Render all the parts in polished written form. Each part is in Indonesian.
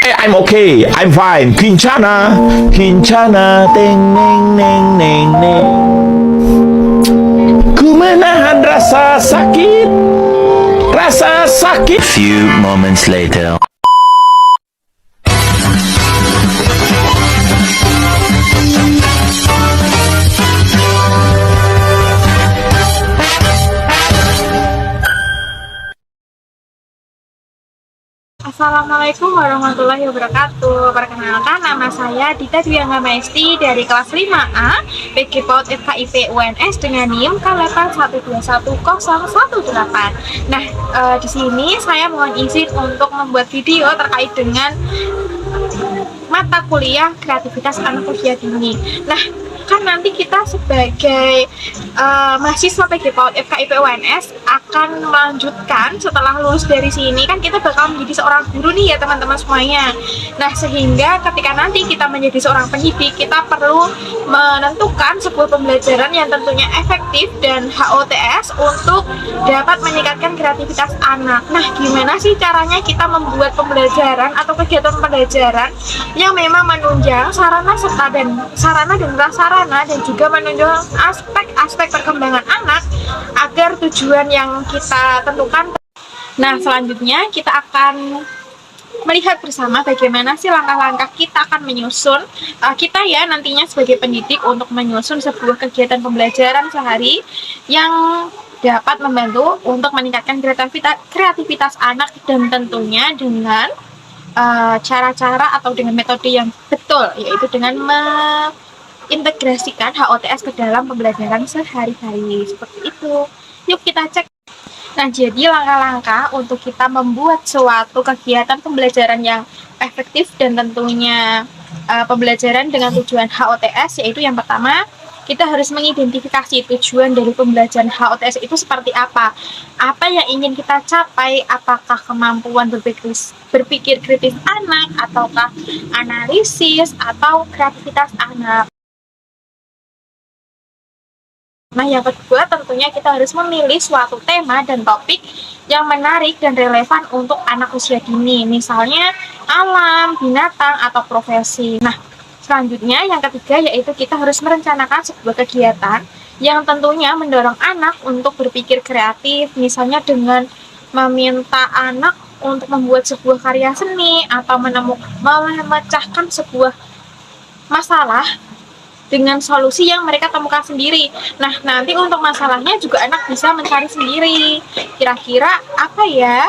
I'm okay. I'm fine. Kincana. Kincana. Teng neng neng neng neng. Ku menahan rasa sakit. Rasa sakit. Few moments later. Assalamualaikum warahmatullahi wabarakatuh. Perkenalkan, nama saya Dita Dwi Anggama Esti dari kelas 5A PG PAUD FKIP UNS dengan NIM K821018. Nah, di sini saya mohon izin untuk membuat video terkait dengan mata kuliah kreativitas anak usia dini. Nah, kan nanti kita sebagai mahasiswa PG PAUD FKIP UNS akan melanjutkan setelah lulus dari sini, kan kita bakal menjadi seorang guru nih ya teman-teman semuanya. Nah, sehingga ketika nanti kita menjadi seorang pendidik, kita perlu menentukan sebuah pembelajaran yang tentunya efektif dan HOTS untuk dapat meningkatkan kreativitas anak. Nah, gimana sih caranya kita membuat pembelajaran atau kegiatan pembelajaran yang memang menunjang sarana dan prasarana dan juga menunjang aspek-aspek perkembangan anak agar tujuan yang kita tentukan. Nah, selanjutnya kita akan melihat bersama bagaimana sih langkah-langkah kita akan menyusun kita ya nantinya sebagai pendidik untuk menyusun sebuah kegiatan pembelajaran sehari yang dapat membantu untuk meningkatkan kreativitas anak dan tentunya dengan cara-cara atau dengan metode yang betul, yaitu dengan mengintegrasikan HOTS ke dalam pembelajaran sehari-hari seperti itu. Yuk kita cek. Nah, jadi langkah-langkah untuk kita membuat suatu kegiatan pembelajaran yang efektif dan tentunya pembelajaran dengan tujuan HOTS, yaitu yang pertama, kita harus mengidentifikasi tujuan dari pembelajaran HOTS itu seperti apa. Apa yang ingin kita capai, apakah kemampuan berpikir kritis anak, ataukah analisis, atau kreativitas anak. Nah, yang kedua tentunya kita harus memilih suatu tema dan topik yang menarik dan relevan untuk anak usia dini, misalnya alam, binatang, atau profesi. Nah, selanjutnya yang ketiga yaitu kita harus merencanakan sebuah kegiatan yang tentunya mendorong anak untuk berpikir kreatif, misalnya dengan meminta anak untuk membuat sebuah karya seni atau memecahkan sebuah masalah dengan solusi yang mereka temukan sendiri. Nah, nanti untuk masalahnya juga anak bisa mencari sendiri. Kira-kira apa ya?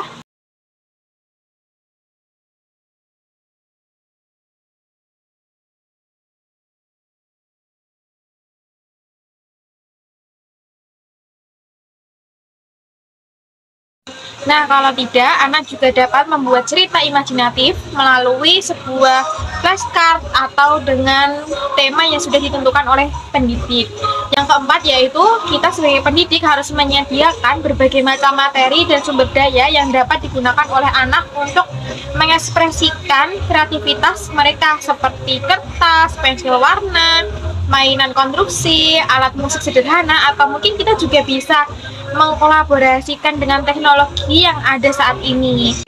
Nah, kalau tidak, anak juga dapat membuat cerita imajinatif melalui sebuah flashcard atau dengan tema yang sudah ditentukan oleh pendidik. Yang keempat yaitu kita sebagai pendidik harus menyediakan berbagai macam materi dan sumber daya yang dapat digunakan oleh anak untuk mengekspresikan kreativitas mereka seperti kertas, pensil warna, mainan konstruksi, alat musik sederhana, atau mungkin kita juga bisa mengkolaborasikan dengan teknologi yang ada saat ini.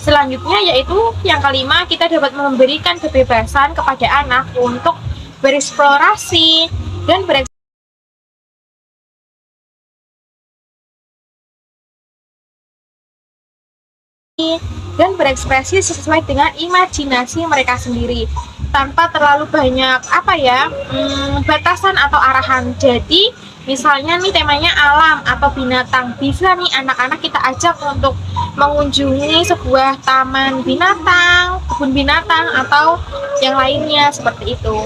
Selanjutnya yaitu yang kelima, kita dapat memberikan kebebasan kepada anak untuk bereksplorasi dan berekspresi sesuai dengan imajinasi mereka sendiri tanpa terlalu banyak batasan atau arahan. Jadi misalnya nih temanya alam atau binatang, bisa nih anak-anak kita ajak untuk mengunjungi sebuah taman binatang, kebun binatang, atau yang lainnya seperti itu.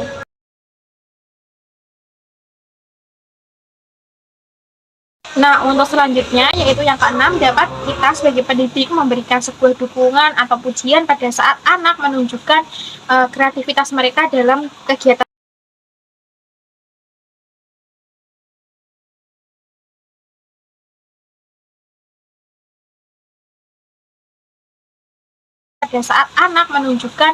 Nah, untuk selanjutnya yaitu yang keenam, dapat kita sebagai pendidik memberikan sebuah dukungan atau pujian pada saat anak menunjukkan kreativitas mereka dalam kegiatan pada saat anak menunjukkan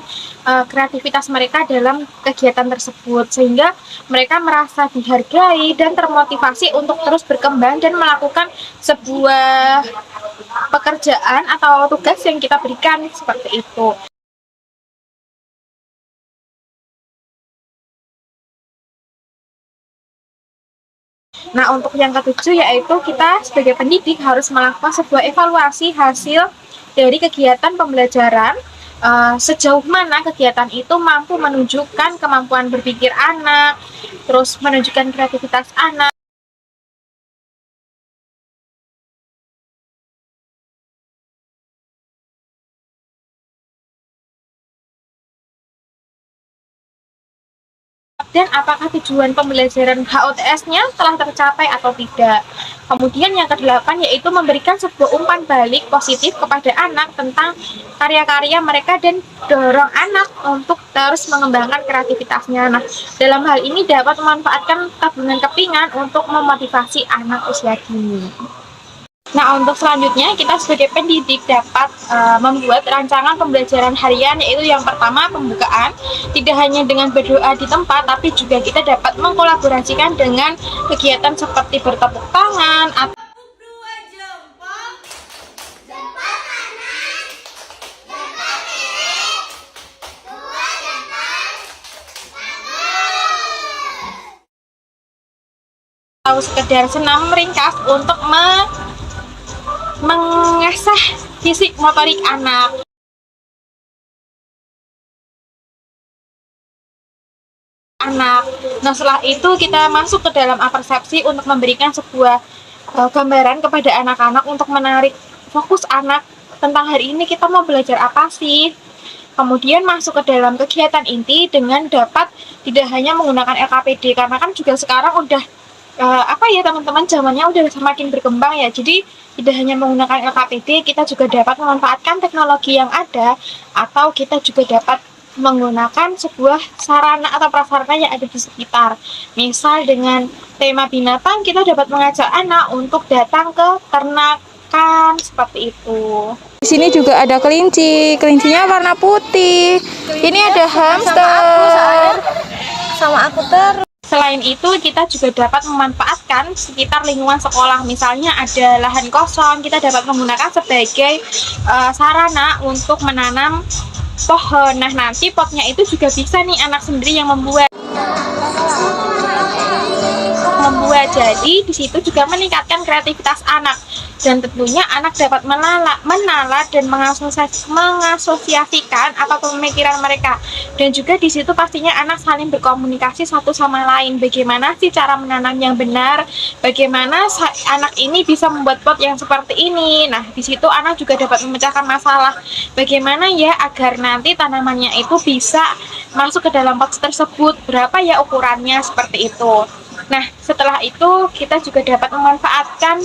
kreativitas mereka dalam kegiatan tersebut, sehingga mereka merasa dihargai dan termotivasi untuk terus berkembang dan melakukan sebuah pekerjaan atau tugas yang kita berikan seperti itu. Nah, untuk yang ketujuh yaitu kita sebagai pendidik harus melakukan sebuah evaluasi hasil dari kegiatan pembelajaran, sejauh mana kegiatan itu mampu menunjukkan kemampuan berpikir anak, terus menunjukkan kreativitas anak. Dan apakah tujuan pembelajaran HOTS-nya telah tercapai atau tidak. Kemudian yang kedelapan yaitu memberikan sebuah umpan balik positif kepada anak tentang karya-karya mereka dan dorong anak untuk terus mengembangkan kreativitasnya. Nah, dalam hal ini dapat memanfaatkan tabungan kepingan untuk memotivasi anak usia dini. Nah, untuk selanjutnya kita sebagai pendidik dapat membuat rancangan pembelajaran harian, yaitu yang pertama pembukaan, tidak hanya dengan berdoa di tempat, tapi juga kita dapat mengkolaborasikan dengan kegiatan seperti bertepuk tangan atau sekedar senam meringkas untuk mengasah fisik motorik anak. Nah, setelah itu kita masuk ke dalam apersepsi untuk memberikan sebuah gambaran kepada anak-anak untuk menarik fokus anak tentang hari ini kita mau belajar apa sih. Kemudian masuk ke dalam kegiatan inti dengan dapat tidak hanya menggunakan LKPD, karena kan juga sekarang udah teman-teman zamannya udah semakin berkembang ya. Jadi tidak hanya menggunakan LKPD, kita juga dapat memanfaatkan teknologi yang ada, atau kita juga dapat menggunakan sebuah sarana atau prasarana yang ada di sekitar. Misal dengan tema binatang, kita dapat mengajak anak untuk datang ke ternakan seperti itu. Di sini juga ada kelinci, kelincinya warna putih. Ini ada hamster. Sama aku terus. Selain itu, kita juga dapat memanfaatkan sekitar lingkungan sekolah. Misalnya ada lahan kosong, kita dapat menggunakan sebagai sarana untuk menanam pohon. Nah, nanti potnya itu juga bisa nih anak sendiri yang membuat. Jadi di situ juga meningkatkan kreativitas anak, dan tentunya anak dapat menala dan mengasosiasikan apa pemikiran mereka, dan juga di situ pastinya anak saling berkomunikasi satu sama lain. Bagaimana sih cara menanam yang benar? Bagaimana anak ini bisa membuat pot yang seperti ini? Nah, di situ anak juga dapat memecahkan masalah. Bagaimana ya agar nanti tanamannya itu bisa masuk ke dalam pot tersebut? Berapa ya ukurannya? Seperti itu. Nah, setelah itu kita juga dapat memanfaatkan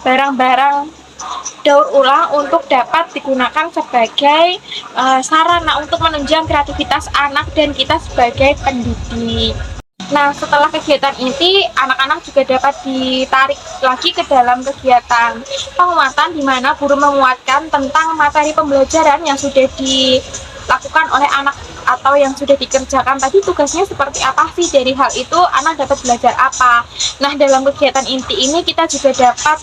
barang-barang daur ulang untuk dapat digunakan sebagai sarana untuk menunjang kreativitas anak dan kita sebagai pendidik. Nah, setelah kegiatan inti, anak-anak juga dapat ditarik lagi ke dalam kegiatan penguatan, di mana guru menguatkan tentang materi pembelajaran yang sudah dilakukan oleh anak atau yang sudah dikerjakan tadi, tugasnya seperti apa sih, dari hal itu anak dapat belajar apa. Nah, dalam kegiatan inti ini kita juga dapat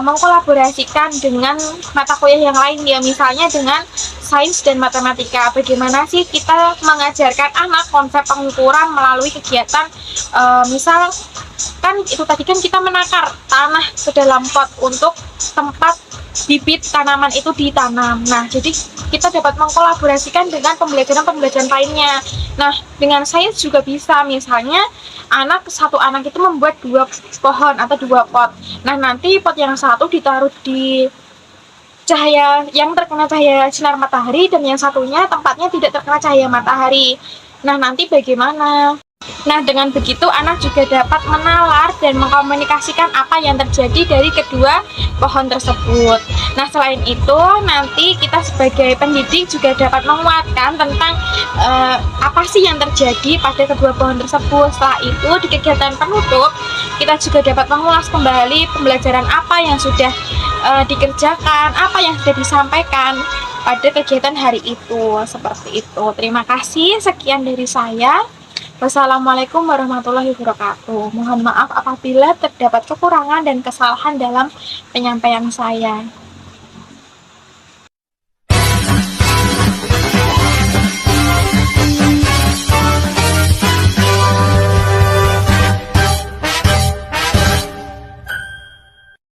mengkolaborasikan dengan mata kuliah yang lain ya, misalnya dengan sains dan matematika. Bagaimana sih kita mengajarkan anak konsep pengukuran melalui kegiatan misal kan itu tadi kan kita menakar tanah ke dalam pot untuk tempat bibit tanaman itu ditanam. Nah, jadi kita dapat mengkolaborasikan dengan pembelajaran lainnya. Nah, dengan sains juga bisa, misalnya satu anak itu membuat 2 pohon atau 2 pot. Nah, nanti pot yang satu ditaruh di cahaya yang terkena cahaya sinar matahari, dan yang satunya tempatnya tidak terkena cahaya matahari. Nah, nanti bagaimana? Nah, dengan begitu anak juga dapat menalar dan mengkomunikasikan apa yang terjadi dari kedua pohon tersebut. Nah, selain itu nanti kita sebagai pendidik juga dapat menguatkan tentang apa sih yang terjadi pada kedua pohon tersebut. Setelah itu di kegiatan penutup kita juga dapat mengulas kembali pembelajaran apa yang sudah dikerjakan apa yang sudah disampaikan pada kegiatan hari itu. Seperti itu. Terima kasih, sekian dari saya. Wassalamualaikum warahmatullahi wabarakatuh. Mohon maaf apabila terdapat kekurangan dan kesalahan dalam penyampaian saya.